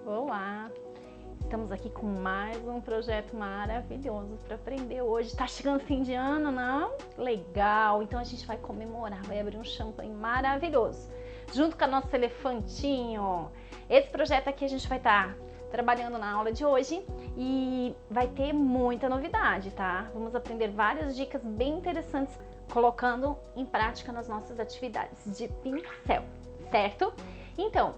Olá! Estamos aqui com mais um projeto maravilhoso para aprender hoje. Tá chegando fim de ano, não? Legal! Então a gente vai comemorar, vai abrir um champanhe maravilhoso, junto com o nosso elefantinho. Esse projeto aqui a gente vai estar trabalhando na aula de hoje e vai ter muita novidade, tá? Vamos aprender várias dicas bem interessantes, colocando em prática nas nossas atividades de pincel, certo? Então,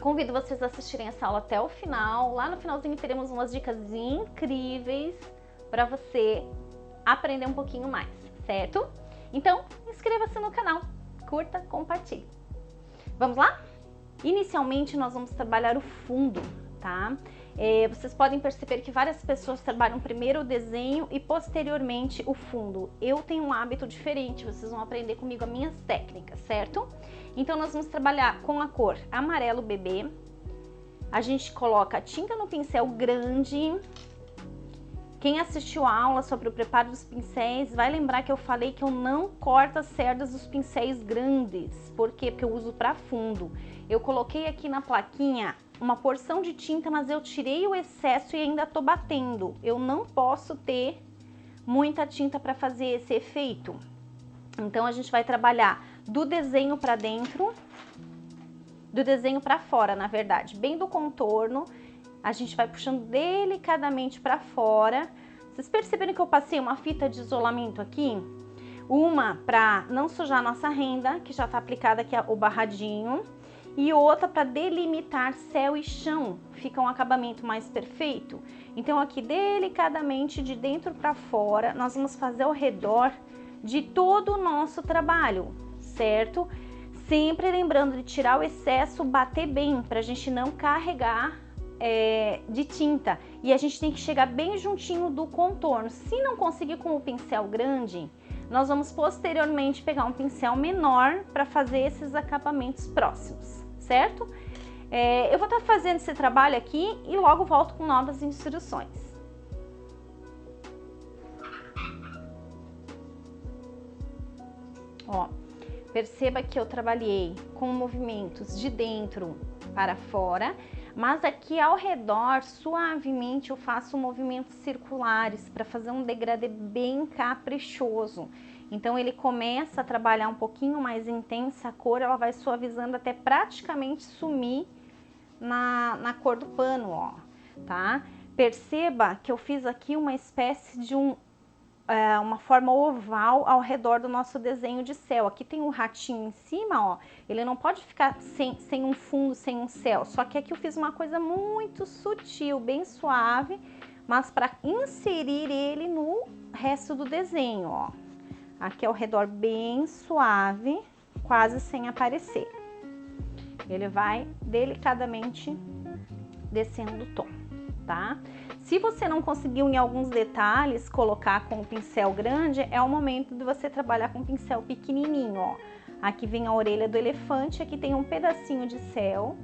convido vocês a assistirem essa aula até o final. Lá no finalzinho teremos umas dicas incríveis para você aprender um pouquinho mais, certo? Então, inscreva-se no canal, curta, compartilhe. Vamos lá? Inicialmente, nós vamos trabalhar o fundo, tá? Vocês podem perceber que várias pessoas trabalham primeiro o desenho e posteriormente o fundo. Eu tenho um hábito diferente, vocês vão aprender comigo as minhas técnicas, certo? Então nós vamos trabalhar com a cor amarelo bebê. A gente coloca a tinta no pincel grande. Quem assistiu a aula sobre o preparo dos pincéis vai lembrar que eu falei que eu não corto as cerdas dos pincéis grandes. Por quê? Porque eu uso para fundo. Eu coloquei aqui na plaquinha uma porção de tinta, mas eu tirei o excesso e ainda tô batendo. Eu não posso ter muita tinta para fazer esse efeito. Então a gente vai trabalhar do desenho para dentro, do desenho para fora, na verdade, bem do contorno. A gente vai puxando delicadamente para fora. Vocês perceberam que eu passei uma fita de isolamento aqui? Uma para não sujar a nossa renda, que já tá aplicada aqui o barradinho, e outra para delimitar céu e chão, fica um acabamento mais perfeito. Então aqui delicadamente de dentro para fora, nós vamos fazer ao redor de todo o nosso trabalho, certo? Sempre lembrando de tirar o excesso, bater bem, para a gente não carregar de tinta. E a gente tem que chegar bem juntinho do contorno. Se não conseguir com o pincel grande, nós vamos posteriormente pegar um pincel menor para fazer esses acabamentos próximos, certo? Eu vou estar fazendo esse trabalho aqui e logo volto com novas instruções. Ó, perceba que eu trabalhei com movimentos de dentro para fora, mas aqui ao redor, suavemente, eu faço movimentos circulares para fazer um degradê bem caprichoso. Então ele começa a trabalhar um pouquinho mais intensa, a cor ela vai suavizando até praticamente sumir na cor do pano, ó, tá? Perceba que eu fiz aqui uma espécie de uma forma oval ao redor do nosso desenho de céu. Aqui tem um ratinho em cima, ó, ele não pode ficar sem um fundo, sem um céu, só que aqui eu fiz uma coisa muito sutil, bem suave, mas para inserir ele no resto do desenho, ó. Aqui ao redor bem suave, quase sem aparecer. Ele vai delicadamente descendo o tom, tá? Se você não conseguiu em alguns detalhes colocar com o pincel grande, é o momento de você trabalhar com o pincel pequenininho, ó. Aqui vem a orelha do elefante, aqui tem um pedacinho de céu,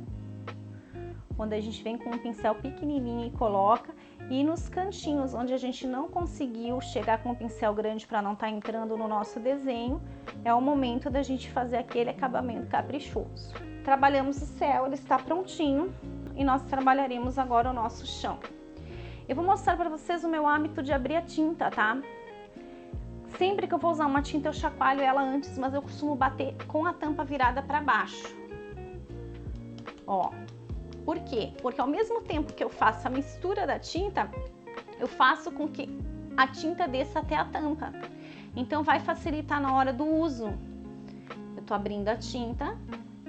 onde a gente vem com um pincel pequenininho e coloca. E nos cantinhos, onde a gente não conseguiu chegar com o pincel grande para não estar entrando no nosso desenho, é o momento da gente fazer aquele acabamento caprichoso. Trabalhamos o céu, ele está prontinho e nós trabalharemos agora o nosso chão. Eu vou mostrar para vocês o meu hábito de abrir a tinta, tá? Sempre que eu vou usar uma tinta eu chacoalho ela antes, mas eu costumo bater com a tampa virada para baixo. Ó, por quê? Porque ao mesmo tempo que eu faço a mistura da tinta, eu faço com que a tinta desça até a tampa. Então vai facilitar na hora do uso. Eu tô abrindo a tinta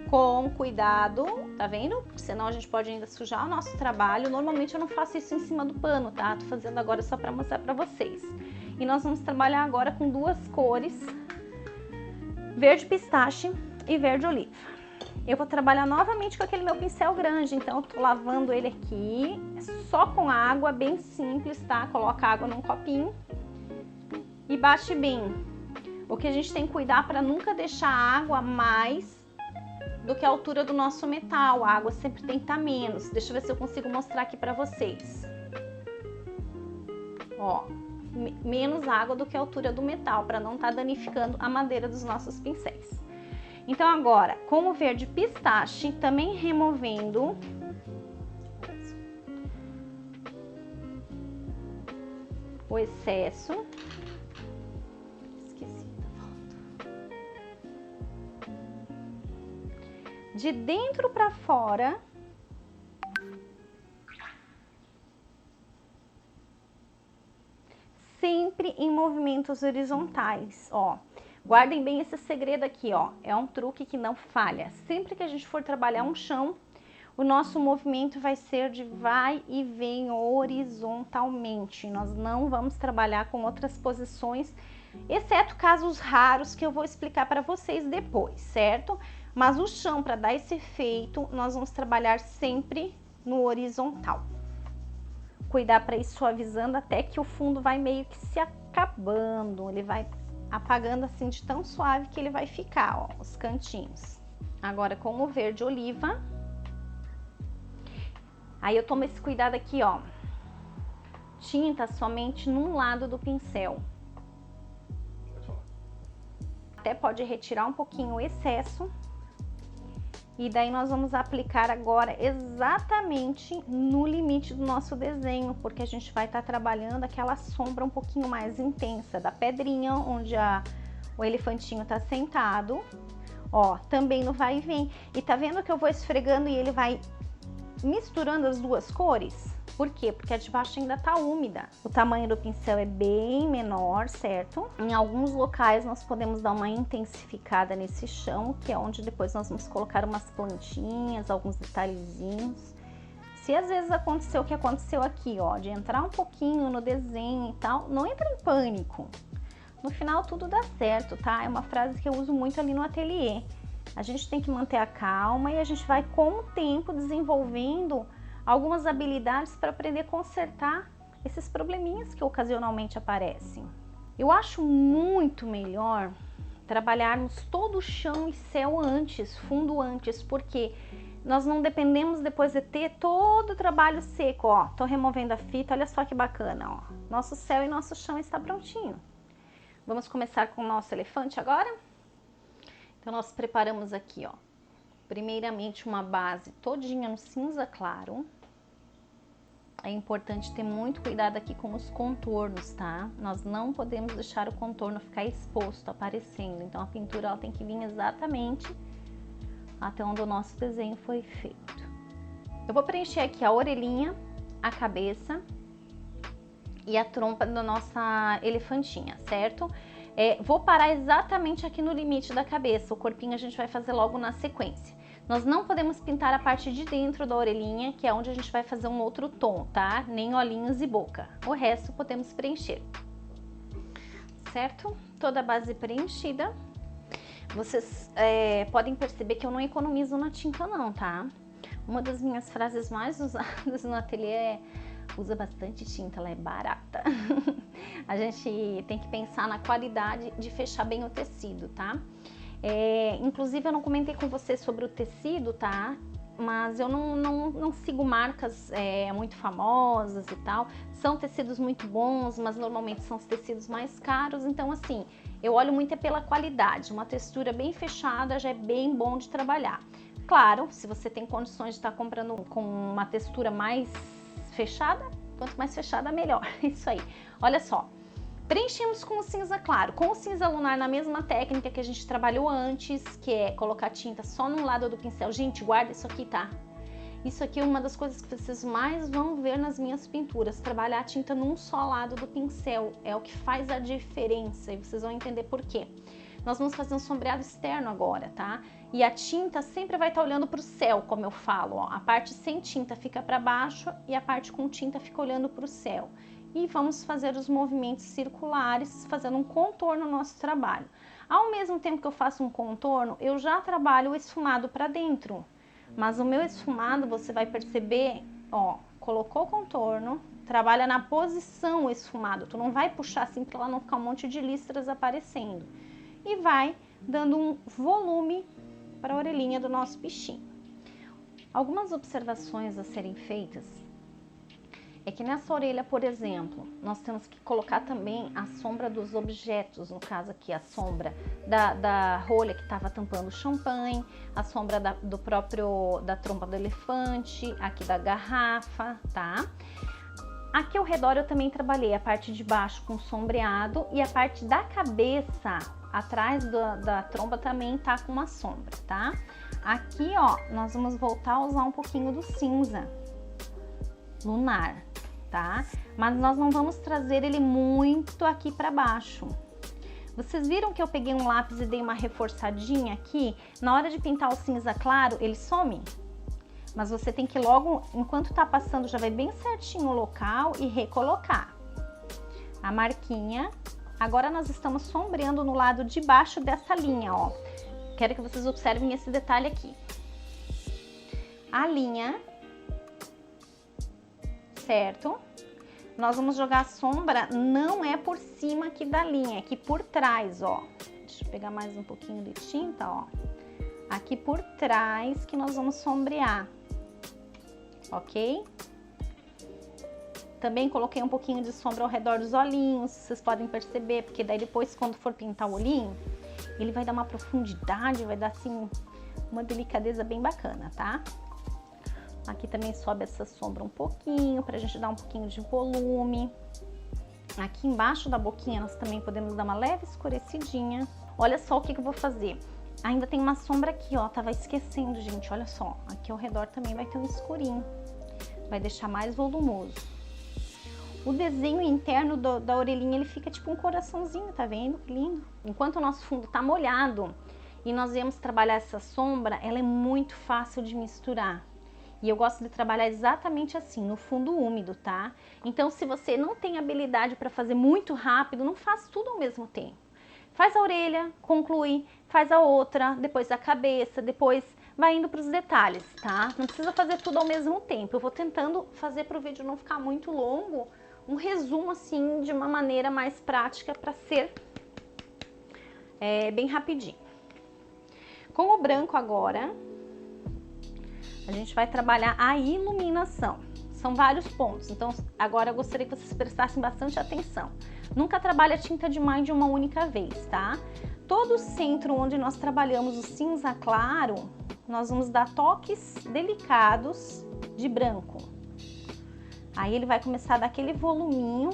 com cuidado, tá vendo? Porque senão a gente pode ainda sujar o nosso trabalho. Normalmente eu não faço isso em cima do pano, tá? Tô fazendo agora só para mostrar para vocês. E nós vamos trabalhar agora com duas cores, verde pistache e verde oliva. Eu vou trabalhar novamente com aquele meu pincel grande, então eu tô lavando ele aqui, só com água, bem simples, tá? Coloca água num copinho e bate bem. O que a gente tem que cuidar para nunca deixar a água mais do que a altura do nosso metal. A água sempre tem que estar menos. Deixa eu ver se eu consigo mostrar aqui para vocês. Ó, menos água do que a altura do metal, para não estar danificando a madeira dos nossos pincéis. Então agora, com o verde pistache, também removendo o excesso. Esqueci da foto. De dentro para fora. Sempre em movimentos horizontais, ó. Guardem bem esse segredo aqui, ó. É um truque que não falha. Sempre que a gente for trabalhar um chão, o nosso movimento vai ser de vai e vem horizontalmente. Nós não vamos trabalhar com outras posições, exceto casos raros que eu vou explicar para vocês depois, certo? Mas o chão, para dar esse efeito, nós vamos trabalhar sempre no horizontal. Cuidar para ir suavizando até que o fundo vai meio que se acabando, ele vai apagando assim de tão suave que ele vai ficar, ó, os cantinhos. Agora com o verde oliva, aí eu tomo esse cuidado aqui, ó, tinta somente num lado do pincel. Até pode retirar um pouquinho o excesso. E daí nós vamos aplicar agora exatamente no limite do nosso desenho, porque a gente vai estar trabalhando aquela sombra um pouquinho mais intensa da pedrinha, onde o elefantinho tá sentado. Ó, também no vai e vem. E tá vendo que eu vou esfregando e ele vai misturando as duas cores? Por quê? Porque a de baixo ainda tá úmida. O tamanho do pincel é bem menor, certo? Em alguns locais nós podemos dar uma intensificada nesse chão, que é onde depois nós vamos colocar umas plantinhas, alguns detalhezinhos. Se às vezes aconteceu o que aconteceu aqui, ó, de entrar um pouquinho no desenho e tal, não entra em pânico. No final tudo dá certo, tá? É uma frase que eu uso muito ali no ateliê. A gente tem que manter a calma e a gente vai com o tempo desenvolvendo algumas habilidades para aprender a consertar esses probleminhas que ocasionalmente aparecem. Eu acho muito melhor trabalharmos todo o chão e céu antes, fundo antes, porque nós não dependemos depois de ter todo o trabalho seco, ó. Tô removendo a fita, olha só que bacana, ó. Nosso céu e nosso chão está prontinho. Vamos começar com o nosso elefante agora? Então nós preparamos aqui, ó, primeiramente uma base todinha no cinza claro. É importante ter muito cuidado aqui com os contornos, tá? Nós não podemos deixar o contorno ficar exposto, aparecendo. Então a pintura ela tem que vir exatamente até onde o nosso desenho foi feito. Eu vou preencher aqui a orelhinha, a cabeça e a trompa da nossa elefantinha, certo? Vou parar exatamente aqui no limite da cabeça, o corpinho a gente vai fazer logo na sequência. Nós não podemos pintar a parte de dentro da orelhinha, que é onde a gente vai fazer um outro tom, tá? Nem olhinhos e boca. O resto podemos preencher. Certo? Toda a base preenchida. Vocês podem perceber que eu não economizo na tinta não, tá? Uma das minhas frases mais usadas no ateliê é: usa bastante tinta, ela é barata. A gente tem que pensar na qualidade de fechar bem o tecido, tá? Inclusive eu não comentei com você sobre o tecido, tá? Mas eu não sigo marcas muito famosas e tal. São tecidos muito bons, mas normalmente são os tecidos mais caros. Então assim, eu olho muito pela qualidade. Uma textura bem fechada já é bem bom de trabalhar. Claro, se você tem condições de estar comprando com uma textura mais fechada, quanto mais fechada melhor. Isso aí. Olha só. Preenchemos com o cinza claro, com o cinza lunar na mesma técnica que a gente trabalhou antes, que é colocar tinta só num lado do pincel. Gente, guarda isso aqui, tá? Isso aqui é uma das coisas que vocês mais vão ver nas minhas pinturas, trabalhar a tinta num só lado do pincel, é o que faz a diferença e vocês vão entender por quê. Nós vamos fazer um sombreado externo agora, tá? E a tinta sempre vai estar olhando para o céu, como eu falo, ó. A parte sem tinta fica para baixo e a parte com tinta fica olhando para o céu. E vamos fazer os movimentos circulares, fazendo um contorno no nosso trabalho. Ao mesmo tempo que eu faço um contorno, eu já trabalho o esfumado para dentro. Mas o meu esfumado, você vai perceber, ó, colocou o contorno, trabalha na posição esfumado. Tu não vai puxar assim para lá não ficar um monte de listras aparecendo. E vai dando um volume para a orelhinha do nosso bichinho. Algumas observações a serem feitas é que nessa orelha, por exemplo, nós temos que colocar também a sombra dos objetos, no caso aqui a sombra da rolha que estava tampando o champanhe, a sombra da trompa do elefante, aqui da garrafa, tá? Aqui ao redor eu também trabalhei a parte de baixo com sombreado e a parte da cabeça, atrás da tromba também tá com uma sombra, tá? Aqui, ó, nós vamos voltar a usar um pouquinho do cinza lunar, tá? Mas nós não vamos trazer ele muito aqui pra baixo. Vocês viram que eu peguei um lápis e dei uma reforçadinha aqui? Na hora de pintar o cinza claro, ele some. Mas você tem que logo, enquanto tá passando, já vai bem certinho o local e recolocar a marquinha. Agora nós estamos sombreando no lado de baixo dessa linha, ó. Quero que vocês observem esse detalhe aqui. A linha, certo? Nós vamos jogar a sombra, não é por cima aqui da linha, é aqui por trás, ó. Deixa eu pegar mais um pouquinho de tinta, ó. Aqui por trás que nós vamos sombrear, ok? Também coloquei um pouquinho de sombra ao redor dos olhinhos, vocês podem perceber, porque daí depois quando for pintar o olhinho, ele vai dar uma profundidade, vai dar assim uma delicadeza bem bacana, tá? Aqui também sobe essa sombra um pouquinho, pra gente dar um pouquinho de volume. Aqui embaixo da boquinha nós também podemos dar uma leve escurecidinha. Olha só o que eu vou fazer. Ainda tem uma sombra aqui, ó, tava esquecendo, gente, olha só. Aqui ao redor também vai ter um escurinho, vai deixar mais volumoso. O desenho interno da orelhinha, ele fica tipo um coraçãozinho, tá vendo? Que lindo. Enquanto o nosso fundo tá molhado e nós viemos trabalhar essa sombra, ela é muito fácil de misturar. E eu gosto de trabalhar exatamente assim, no fundo úmido, tá? Então, se você não tem habilidade para fazer muito rápido, não faz tudo ao mesmo tempo. Faz a orelha, conclui, faz a outra, depois a cabeça, depois vai indo para os detalhes, tá? Não precisa fazer tudo ao mesmo tempo. Eu vou tentando fazer para o vídeo não ficar muito longo, um resumo assim de uma maneira mais prática para ser bem rapidinho. Com o branco agora, a gente vai trabalhar a iluminação. São vários pontos, então agora eu gostaria que vocês prestassem bastante atenção. Nunca trabalhe a tinta de mais de uma única vez, tá? Todo o centro onde nós trabalhamos o cinza claro, nós vamos dar toques delicados de branco. Aí ele vai começar a dar aquele voluminho.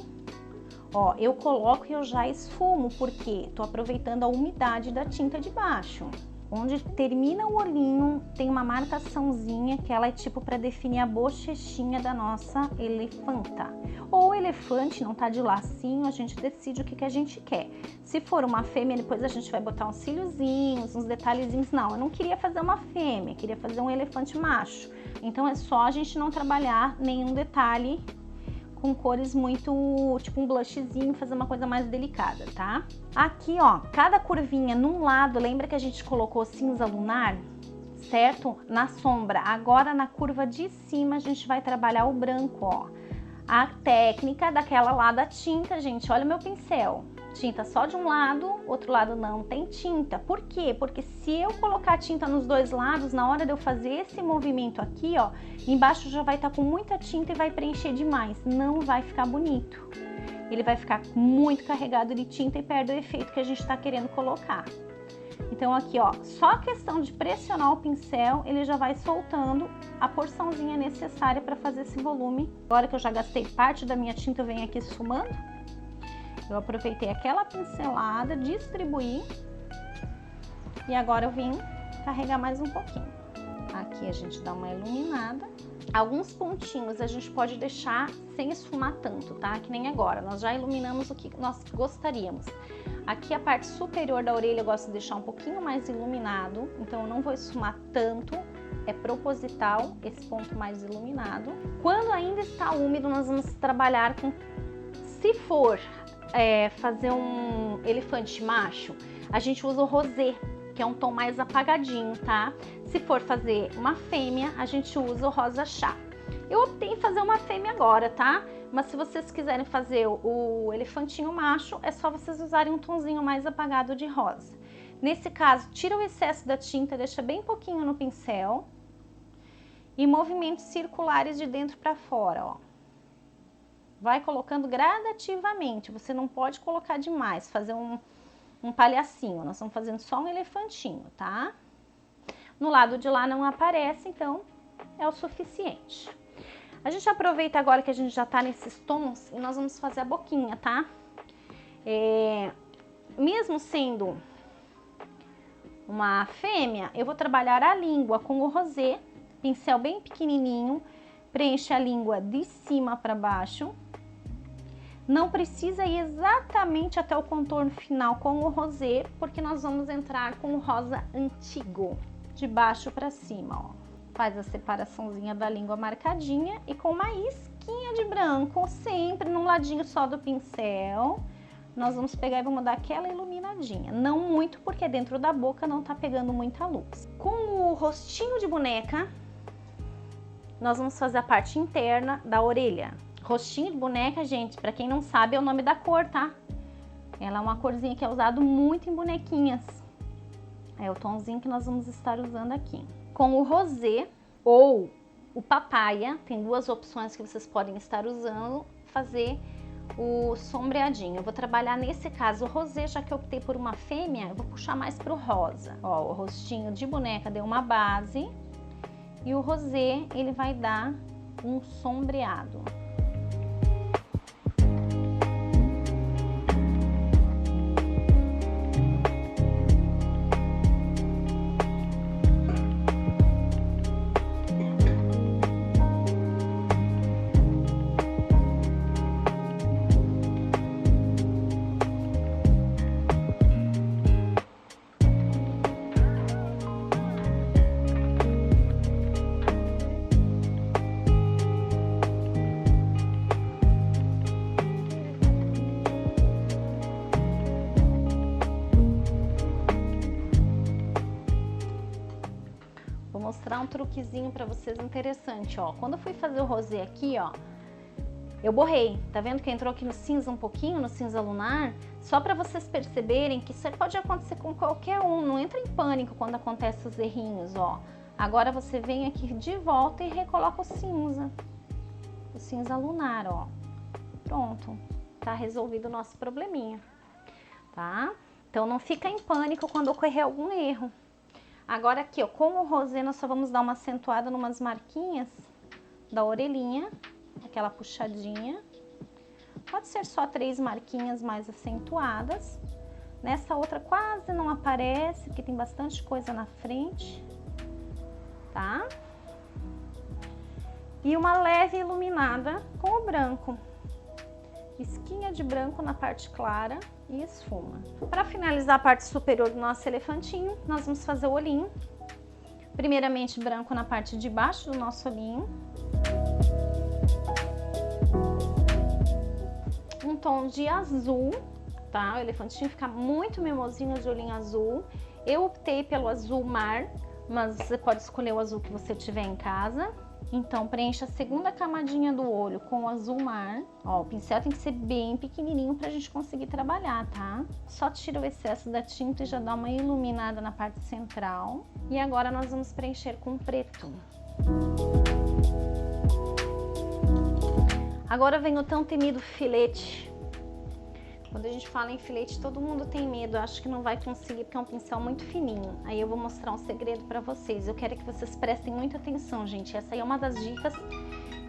Ó, eu coloco e eu já esfumo, porque tô aproveitando a umidade da tinta de baixo. Onde termina o olhinho, tem uma marcaçãozinha que ela é tipo para definir a bochechinha da nossa elefanta. Ou elefante, não tá de lacinho, a gente decide o que a gente quer. Se for uma fêmea, depois a gente vai botar uns cíliozinhos, uns detalhezinhos. Não, eu não queria fazer uma fêmea, queria fazer um elefante macho. Então é só a gente não trabalhar nenhum detalhe com cores muito, tipo um blushzinho, fazer uma coisa mais delicada, tá? Aqui, ó, cada curvinha num lado, lembra que a gente colocou cinza lunar, certo? Na sombra. Agora na curva de cima a gente vai trabalhar o branco, ó. A técnica daquela lá da tinta, gente, olha o meu pincel. Tinta só de um lado, outro lado não tem tinta. Por quê? Porque se eu colocar tinta nos dois lados, na hora de eu fazer esse movimento aqui, ó, embaixo já vai estar com muita tinta e vai preencher demais. Não vai ficar bonito. Ele vai ficar muito carregado de tinta e perde o efeito que a gente está querendo colocar. Então aqui, ó, só a questão de pressionar o pincel, ele já vai soltando a porçãozinha necessária para fazer esse volume. Agora que eu já gastei parte da minha tinta, eu venho aqui esfumando. Eu aproveitei aquela pincelada, distribuí e agora eu vim carregar mais um pouquinho. Aqui a gente dá uma iluminada. Alguns pontinhos a gente pode deixar sem esfumar tanto, tá? Que nem agora, nós já iluminamos o que nós gostaríamos. Aqui a parte superior da orelha eu gosto de deixar um pouquinho mais iluminado, então eu não vou esfumar tanto, é proposital esse ponto mais iluminado. Quando ainda está úmido, nós vamos trabalhar com, se for fazer um elefante macho, a gente usa o rosé, que é um tom mais apagadinho, tá? Se for fazer uma fêmea, a gente usa o rosa chá. Eu optei em fazer uma fêmea agora, tá? Mas se vocês quiserem fazer o elefantinho macho, é só vocês usarem um tomzinho mais apagado de rosa. Nesse caso, tira o excesso da tinta, deixa bem pouquinho no pincel e movimentos circulares de dentro para fora, ó. Vai colocando gradativamente, você não pode colocar demais, fazer um palhacinho, nós estamos fazendo só um elefantinho, tá? No lado de lá não aparece, então é o suficiente. A gente aproveita agora que a gente já tá nesses tons e nós vamos fazer a boquinha, tá? Mesmo sendo uma fêmea, eu vou trabalhar a língua com o rosé, pincel bem pequenininho, preenche a língua de cima para baixo. Não precisa ir exatamente até o contorno final com o rosé, porque nós vamos entrar com o rosa antigo, de baixo para cima, ó. Faz a separaçãozinha da língua marcadinha e com uma isquinha de branco, sempre num ladinho só do pincel, nós vamos pegar e vamos dar aquela iluminadinha. Não muito, porque dentro da boca não tá pegando muita luz. Com o rostinho de boneca, nós vamos fazer a parte interna da orelha. Rostinho de boneca, gente, pra quem não sabe, é o nome da cor, tá? Ela é uma corzinha que é usado muito em bonequinhas. É o tomzinho que nós vamos estar usando aqui. Com o rosé ou o papaya, tem duas opções que vocês podem estar usando, fazer o sombreadinho. Eu vou trabalhar nesse caso o rosé, já que eu optei por uma fêmea, eu vou puxar mais pro rosa. Ó, o rostinho de boneca deu uma base e o rosé, ele vai dar um sombreado. Mostrar um truquezinho pra vocês interessante, ó. Quando eu fui fazer o rosé aqui, ó, eu borrei. Tá vendo que entrou aqui no cinza um pouquinho, no cinza lunar? Só pra vocês perceberem que isso pode acontecer com qualquer um. Não entra em pânico quando acontece os errinhos, ó. Agora você vem aqui de volta e recoloca o cinza lunar, ó. Pronto. Tá resolvido o nosso probleminha, tá? Então não fica em pânico quando ocorrer algum erro. Agora aqui, ó, com o rosé nós só vamos dar uma acentuada numas marquinhas da orelhinha, aquela puxadinha. Pode ser só 3 marquinhas mais acentuadas. Nessa outra quase não aparece, porque tem bastante coisa na frente, tá? E uma leve iluminada com o branco. Esquinha de branco na parte clara e esfuma. Para finalizar a parte superior do nosso elefantinho, nós vamos fazer o olhinho. Primeiramente branco na parte de baixo do nosso olhinho. Um tom de azul, tá? O elefantinho fica muito mimosinho de olhinho azul. Eu optei pelo azul mar, mas você pode escolher o azul que você tiver em casa. Então, preencha a segunda camadinha do olho com o azul mar. Ó, o pincel tem que ser bem pequenininho pra gente conseguir trabalhar, tá? Só tira o excesso da tinta e já dá uma iluminada na parte central. E agora nós vamos preencher com preto. Agora vem o tão temido filete. Quando a gente fala em filete, todo mundo tem medo, acho que não vai conseguir porque é um pincel muito fininho. Aí eu vou mostrar um segredo pra vocês. Eu quero que vocês prestem muita atenção, gente. Essa aí é uma das dicas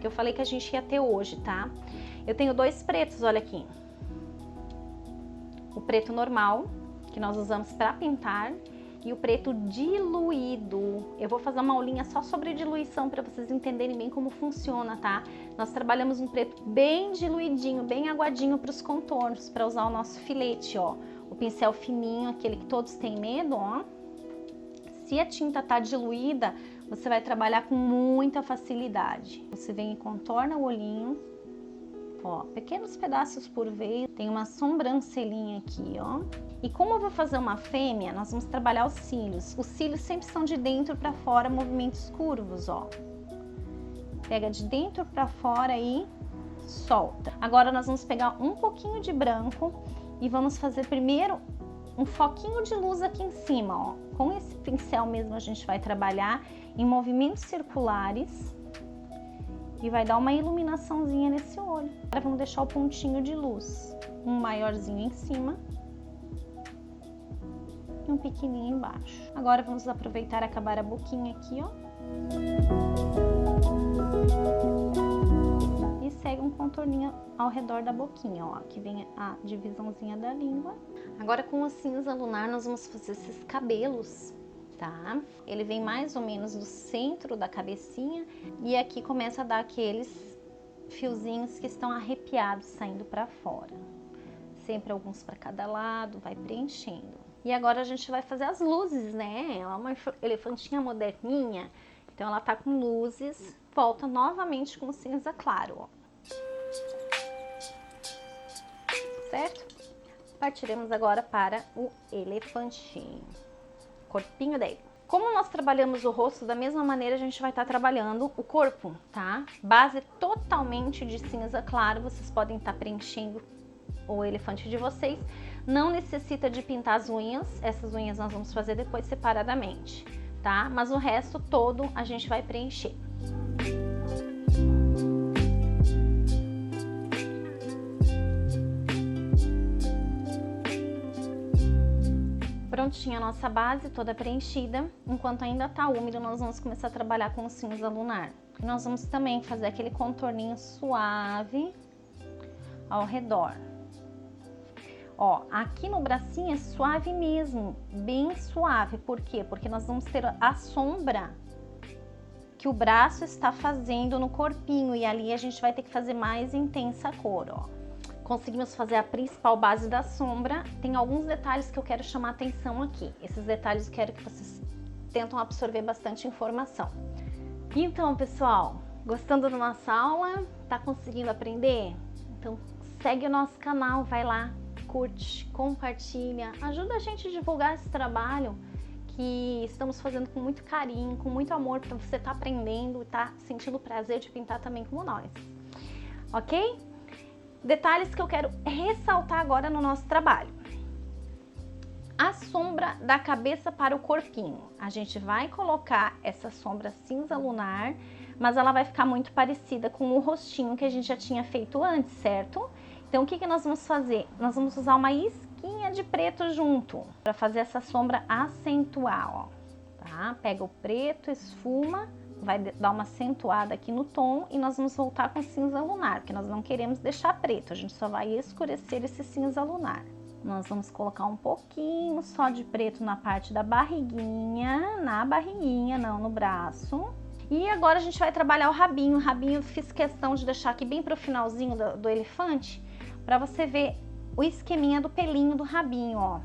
que eu falei que a gente ia ter hoje, tá? Eu tenho 2 pretos, olha aqui. O preto normal, que nós usamos pra pintar, e o preto diluído. Eu vou fazer uma aulinha só sobre diluição para vocês entenderem bem como funciona, tá? Nós trabalhamos um preto bem diluidinho, bem aguadinho para os contornos, para usar o nosso filete, ó. O pincel fininho, aquele que todos têm medo, ó. Se a tinta tá diluída, você vai trabalhar com muita facilidade. Você vem e contorna o olhinho, ó, pequenos pedaços por vez. Tem uma sobrancelhinha aqui, ó. E como eu vou fazer uma fêmea, nós vamos trabalhar os cílios. Os cílios sempre são de dentro para fora, movimentos curvos, ó. Pega de dentro para fora e solta. Agora nós vamos pegar um pouquinho de branco e vamos fazer primeiro um foquinho de luz aqui em cima, ó. Com esse pincel mesmo a gente vai trabalhar em movimentos circulares e vai dar uma iluminaçãozinha nesse olho. Agora vamos deixar o pontinho de luz, um maiorzinho em cima e um pequenininho embaixo. Agora vamos aproveitar e acabar a boquinha aqui, ó. cinzazinho ao redor da boquinha, ó. Aqui vem a divisãozinha da língua. Agora com o cinza lunar nós vamos fazer esses cabelos, tá? Ele vem mais ou menos do centro da cabecinha e aqui começa a dar aqueles fiozinhos que estão arrepiados saindo para fora. Sempre alguns para cada lado, vai preenchendo. E agora a gente vai fazer as luzes, né? Ela é uma elefantinha moderninha, então ela tá com luzes. Volta novamente com o cinza claro, ó. Certo? Partiremos agora para o elefantinho, corpinho dele. Como nós trabalhamos o rosto, da mesma maneira a gente vai estar trabalhando o corpo, tá? Base totalmente de cinza claro, vocês podem estar preenchendo o elefante de vocês. Não necessita de pintar as unhas, essas unhas nós vamos fazer depois separadamente, tá? Mas o resto todo a gente vai preencher. Prontinha a nossa base toda preenchida. Enquanto ainda tá úmido, nós vamos começar a trabalhar com o cinza lunar. Nós vamos também fazer aquele contorninho suave ao redor. Ó, aqui no bracinho é suave mesmo, bem suave. Por quê? Porque nós vamos ter a sombra que o braço está fazendo no corpinho e ali a gente vai ter que fazer mais intensa a cor, ó. Conseguimos fazer a principal base da sombra. Tem alguns detalhes que eu quero chamar a atenção aqui. Esses detalhes eu quero que vocês tentam absorver bastante informação. Então, pessoal, gostando da nossa aula? Tá conseguindo aprender? Então, segue o nosso canal, vai lá, curte, compartilha, ajuda a gente a divulgar esse trabalho que estamos fazendo com muito carinho, com muito amor, para você estar aprendendo e estar sentindo o prazer de pintar também como nós. Ok? Detalhes que eu quero ressaltar agora no nosso trabalho. A sombra da cabeça para o corpinho. A gente vai colocar essa sombra cinza lunar, mas ela vai ficar muito parecida com o rostinho que a gente já tinha feito antes, certo? Então, o que nós vamos fazer? Nós vamos usar uma isquinha de preto junto, para fazer essa sombra acentuar, ó. Tá? Pega o preto, esfuma, vai dar uma acentuada aqui no tom e nós vamos voltar com cinza lunar, porque nós não queremos deixar preto, a gente só vai escurecer esse cinza lunar. Nós vamos colocar um pouquinho só de preto na parte da barriguinha, não no braço. E agora a gente vai trabalhar o rabinho. O rabinho eu fiz questão de deixar aqui bem pro finalzinho do elefante, para você ver o esqueminha do pelinho do rabinho, ó.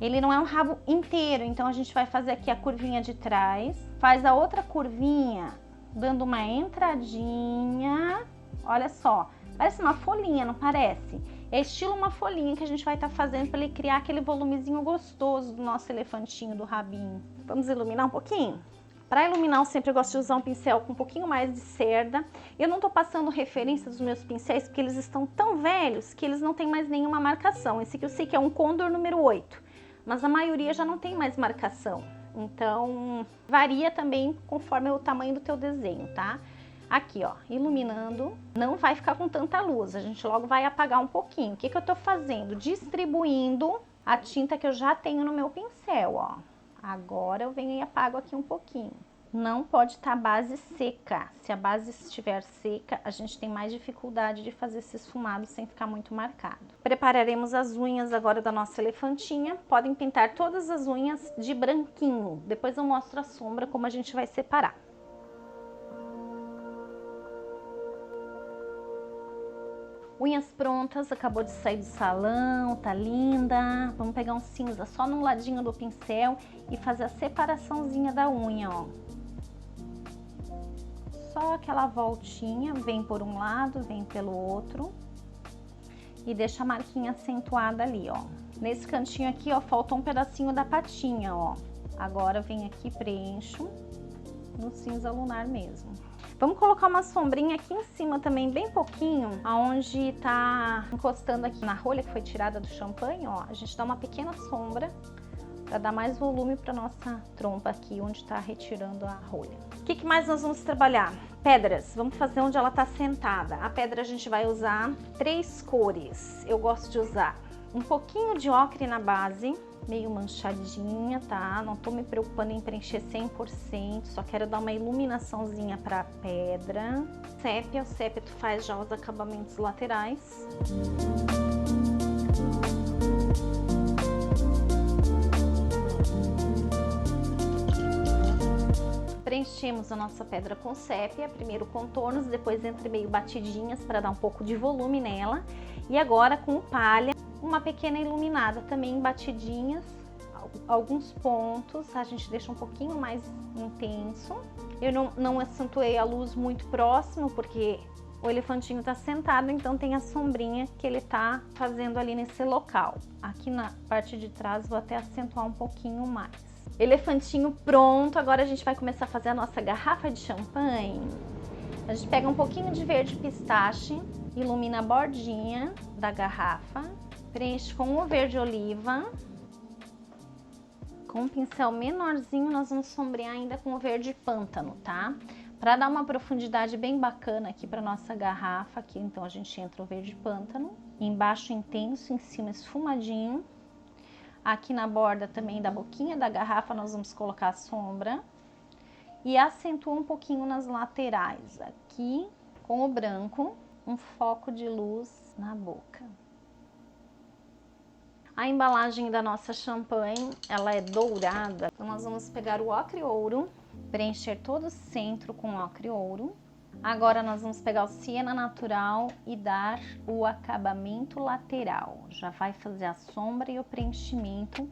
Ele não é um rabo inteiro, então a gente vai fazer aqui a curvinha de trás, faz a outra curvinha dando uma entradinha, olha só, parece uma folhinha, não parece? É estilo uma folhinha que a gente vai estar fazendo para ele criar aquele volumezinho gostoso do nosso elefantinho, do rabinho. Vamos iluminar um pouquinho? Para iluminar, eu sempre gosto de usar um pincel com um pouquinho mais de cerda. Eu não tô passando referência dos meus pincéis porque eles estão tão velhos que eles não têm mais nenhuma marcação. Esse aqui eu sei que é um Condor número 8. Mas a maioria já não tem mais marcação, então varia também conforme o tamanho do teu desenho, tá? Aqui, ó, iluminando, não vai ficar com tanta luz, a gente logo vai apagar um pouquinho. O que eu tô fazendo? Distribuindo a tinta que eu já tenho no meu pincel, ó. Agora eu venho e apago aqui um pouquinho. Não pode estar a base seca. Se a base estiver seca, a gente tem mais dificuldade de fazer esse esfumado sem ficar muito marcado. Prepararemos as unhas agora da nossa elefantinha. Podem pintar todas as unhas de branquinho. Depois eu mostro a sombra, como a gente vai separar. Unhas prontas, acabou de sair do salão, tá linda. Vamos pegar um cinza só no ladinho do pincel e fazer a separaçãozinha da unha, ó. Só aquela voltinha, vem por um lado, vem pelo outro. E deixa a marquinha acentuada ali, ó. Nesse cantinho aqui, ó, faltou um pedacinho da patinha, ó. Agora vem aqui, preencho no cinza lunar mesmo. Vamos colocar uma sombrinha aqui em cima também, bem pouquinho, aonde tá encostando aqui na rolha que foi tirada do champanhe, ó. A gente dá uma pequena sombra para dar mais volume para nossa trompa aqui, onde tá retirando a rolha. O que mais nós vamos trabalhar? Pedras. Vamos fazer onde ela tá sentada. A pedra a gente vai usar 3 cores. Eu gosto de usar Um pouquinho de ocre na base, meio manchadinha, tá? Não tô me preocupando em preencher 100%, só quero dar uma iluminaçãozinha pra pedra. Sépia, o sépia tu faz já os acabamentos laterais. Preenchemos a nossa pedra com sépia, primeiro contornos, depois entre meio batidinhas para dar um pouco de volume nela. E agora com palha, uma pequena iluminada também batidinhas, alguns pontos, a gente deixa um pouquinho mais intenso. Eu não acentuei a luz muito próximo, porque o elefantinho tá sentado, então tem a sombrinha que ele tá fazendo ali nesse local. Aqui na parte de trás vou até acentuar um pouquinho mais. Elefantinho pronto, agora a gente vai começar a fazer a nossa garrafa de champanhe. A gente pega um pouquinho de verde pistache, ilumina a bordinha da garrafa, preenche com o verde oliva. Com um pincel menorzinho nós vamos sombrear ainda com o verde pântano, tá? Para dar uma profundidade bem bacana aqui para nossa garrafa, aqui então a gente entra o verde pântano, embaixo intenso, em cima esfumadinho. Aqui na borda também da boquinha da garrafa nós vamos colocar a sombra e acentua um pouquinho nas laterais. Aqui com o branco, um foco de luz na boca. A embalagem da nossa champanhe, ela é dourada, então nós vamos pegar o ocre ouro, preencher todo o centro com ocre ouro. Agora nós vamos pegar o siena natural e dar o acabamento lateral. Já vai fazer a sombra e o preenchimento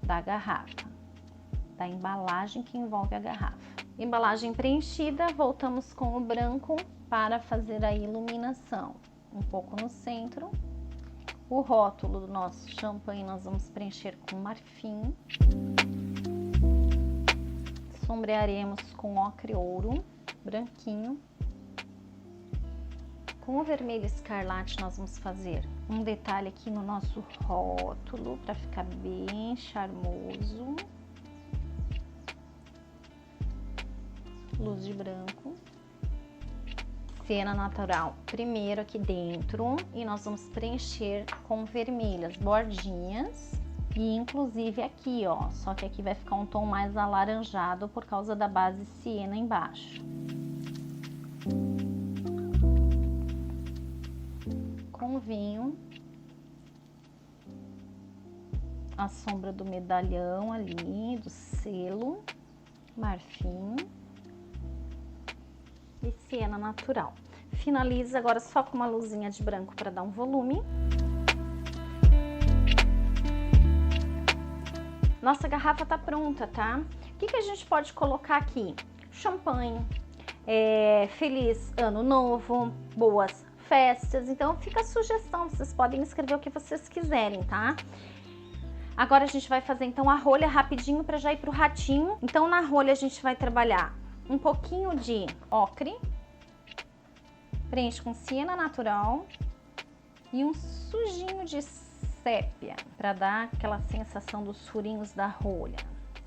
da garrafa, da embalagem que envolve a garrafa. Embalagem preenchida, voltamos com o branco para fazer a iluminação. Um pouco no centro. O rótulo do nosso champanhe nós vamos preencher com marfim. Sombrearemos com ocre ouro, branquinho. Com o vermelho escarlate nós vamos fazer um detalhe aqui no nosso rótulo para ficar bem charmoso. Luz de branco. Siena natural primeiro aqui dentro e nós vamos preencher com vermelhas bordinhas e inclusive aqui, ó, só que aqui vai ficar um tom mais alaranjado por causa da base siena embaixo. Com vinho, a sombra do medalhão ali, do selo, marfim e siena natural. Finaliza agora só com uma luzinha de branco para dar um volume. Nossa garrafa tá pronta, tá? O que a gente pode colocar aqui? Champanhe, feliz ano novo, boas festas, então fica a sugestão, vocês podem escrever o que vocês quiserem, tá? Agora a gente vai fazer então a rolha rapidinho para já ir pro ratinho. Então na rolha a gente vai trabalhar um pouquinho de ocre, preenche com siena natural e um sujinho de sépia para dar aquela sensação dos furinhos da rolha.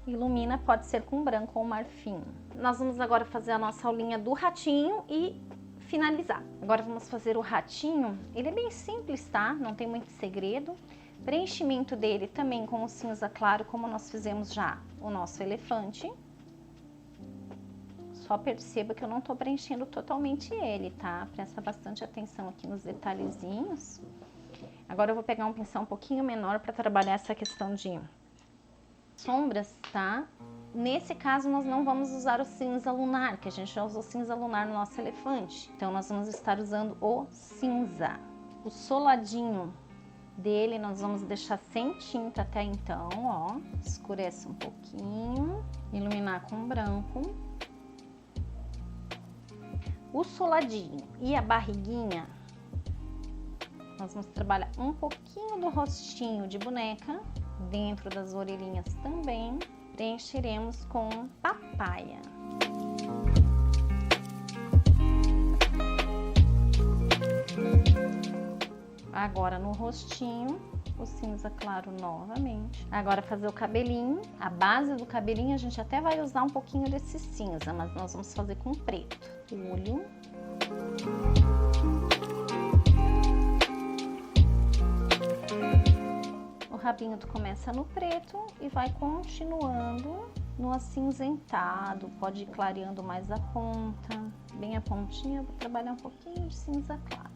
Ilumina, pode ser com branco ou marfim. Nós vamos agora fazer a nossa aulinha do ratinho e finalizar. Agora vamos fazer o ratinho. Ele é bem simples, tá? Não tem muito segredo. Preenchimento dele também com o cinza claro, como nós fizemos já o nosso elefante. Só perceba que eu não tô preenchendo totalmente ele, tá? Presta bastante atenção aqui nos detalhezinhos. Agora eu vou pegar um pincel um pouquinho menor para trabalhar essa questão de sombras, tá? Nesse caso, nós não vamos usar o cinza lunar, que a gente já usou cinza lunar no nosso elefante. Então, nós vamos estar usando o cinza. O soladinho dele, nós vamos deixar sem tinta até então, ó. Escurece um pouquinho, iluminar com branco. O soladinho e a barriguinha, nós vamos trabalhar um pouquinho do rostinho de boneca, dentro das orelhinhas também. Preencheremos com papaya. Agora no rostinho, o cinza claro novamente. Agora fazer o cabelinho. A base do cabelinho a gente até vai usar um pouquinho desse cinza, mas nós vamos fazer com preto. O olho. rabinho tu começa no preto e vai continuando no acinzentado, pode ir clareando mais a ponta, bem a pontinha, eu vou trabalhar um pouquinho de cinza claro.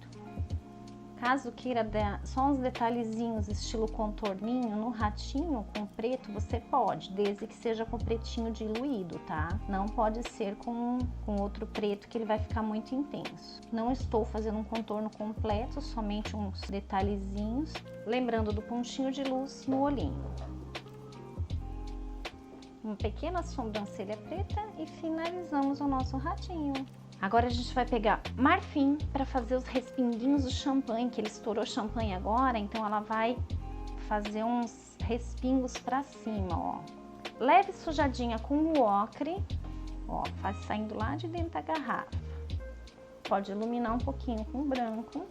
Caso queira só uns detalhezinhos estilo contorninho no ratinho com preto, você pode, desde que seja com pretinho diluído, tá? Não pode ser com outro preto que ele vai ficar muito intenso. Não estou fazendo um contorno completo, somente uns detalhezinhos, lembrando do pontinho de luz no olhinho. Uma pequena sobrancelha preta e finalizamos o nosso ratinho. Agora a gente vai pegar marfim para fazer os respinguinhos do champanhe, que ele estourou champanhe agora, então ela vai fazer uns respingos para cima, ó. Leve sujadinha com o ocre, ó, faz saindo lá de dentro da garrafa. Pode iluminar um pouquinho com branco.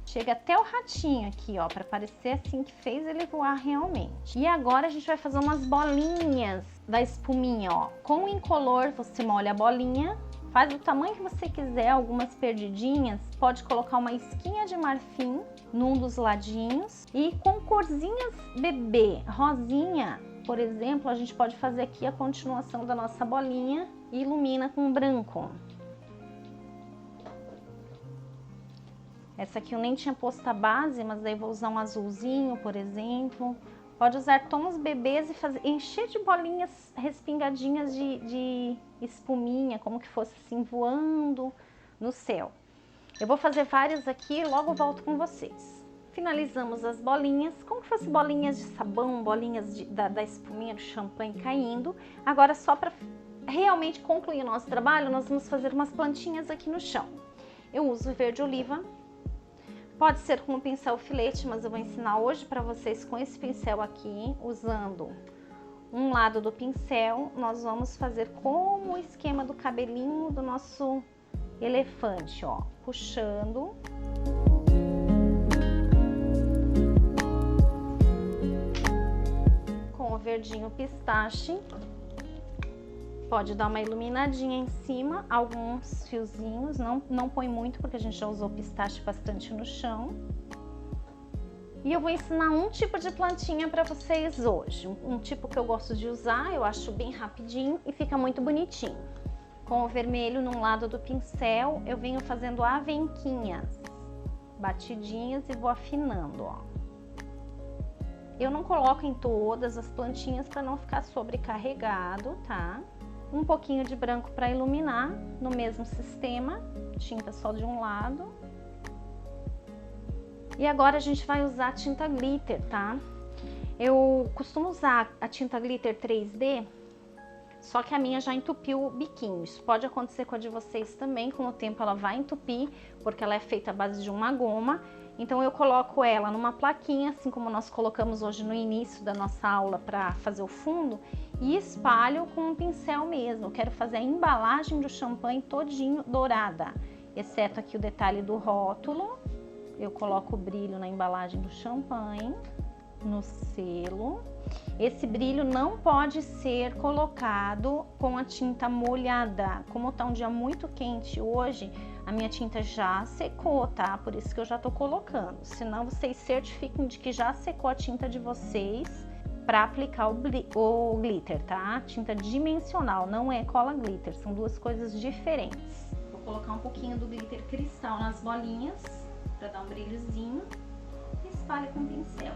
Chega até o ratinho aqui, ó, para parecer assim que fez ele voar realmente. E agora a gente vai fazer umas bolinhas da espuminha, ó. Com o incolor você molha a bolinha. Faz do tamanho que você quiser, algumas perdidinhas, pode colocar uma isquinha de marfim num dos ladinhos. E com corzinhas bebê, rosinha, por exemplo, a gente pode fazer aqui a continuação da nossa bolinha e ilumina com branco. Essa aqui eu nem tinha posto a base, mas daí vou usar um azulzinho, por exemplo. Pode usar tons bebês e encher de bolinhas respingadinhas de espuminha, como que fosse assim voando no céu. Eu vou fazer várias aqui e logo volto com vocês. Finalizamos as bolinhas, como que fosse bolinhas de sabão, bolinhas da espuminha do champanhe caindo. Agora só para realmente concluir o nosso trabalho, nós vamos fazer umas plantinhas aqui no chão. Eu uso verde oliva. Pode ser com o pincel filete, mas eu vou ensinar hoje para vocês com esse pincel aqui, usando um lado do pincel, nós vamos fazer como o esquema do cabelinho do nosso elefante, ó, puxando. Com o verdinho pistache. Pode dar uma iluminadinha em cima, alguns fiozinhos, não põe muito porque a gente já usou pistache bastante no chão. E eu vou ensinar um tipo de plantinha para vocês hoje, um tipo que eu gosto de usar, eu acho bem rapidinho e fica muito bonitinho. Com o vermelho num lado do pincel, eu venho fazendo avenquinhas, batidinhas e vou afinando, ó. Eu não coloco em todas as plantinhas para não ficar sobrecarregado, tá? Um pouquinho de branco para iluminar no mesmo sistema, tinta só de um lado. E agora a gente vai usar a tinta glitter, tá? Eu costumo usar a tinta glitter 3D, só que a minha já entupiu o biquinho. Isso pode acontecer com a de vocês também, com o tempo ela vai entupir, porque ela é feita à base de uma goma. Então eu coloco ela numa plaquinha, assim como nós colocamos hoje no início da nossa aula para fazer o fundo, e espalho com um pincel mesmo. Eu quero fazer a embalagem do champanhe todinho dourada, exceto aqui o detalhe do rótulo. Eu coloco o brilho na embalagem do champanhe, no selo. Esse brilho não pode ser colocado com a tinta molhada. Como tá um dia muito quente hoje, a minha tinta já secou, tá? Por isso que eu já tô colocando. Senão vocês certifiquem de que já secou a tinta de vocês para aplicar o glitter, tá? Tinta dimensional, não é cola glitter, são duas coisas diferentes. Vou colocar um pouquinho do glitter cristal nas bolinhas para dar um brilhozinho e espalho com o pincel.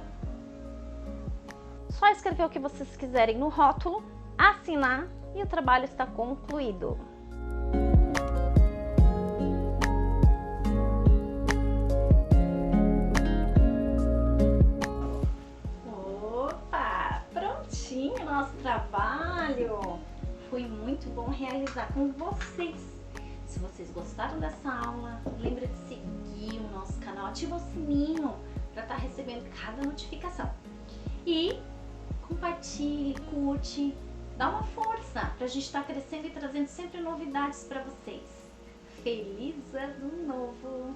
Só escrever o que vocês quiserem no rótulo, assinar e o trabalho está concluído. Opa, prontinho nosso trabalho. Foi muito bom realizar com vocês. Se vocês gostaram dessa aula, lembra de seguir o nosso canal, ativa o sininho para estar recebendo cada notificação. E compartilhe, curte, dá uma força para a gente estar crescendo e trazendo sempre novidades para vocês. Feliz Ano Novo!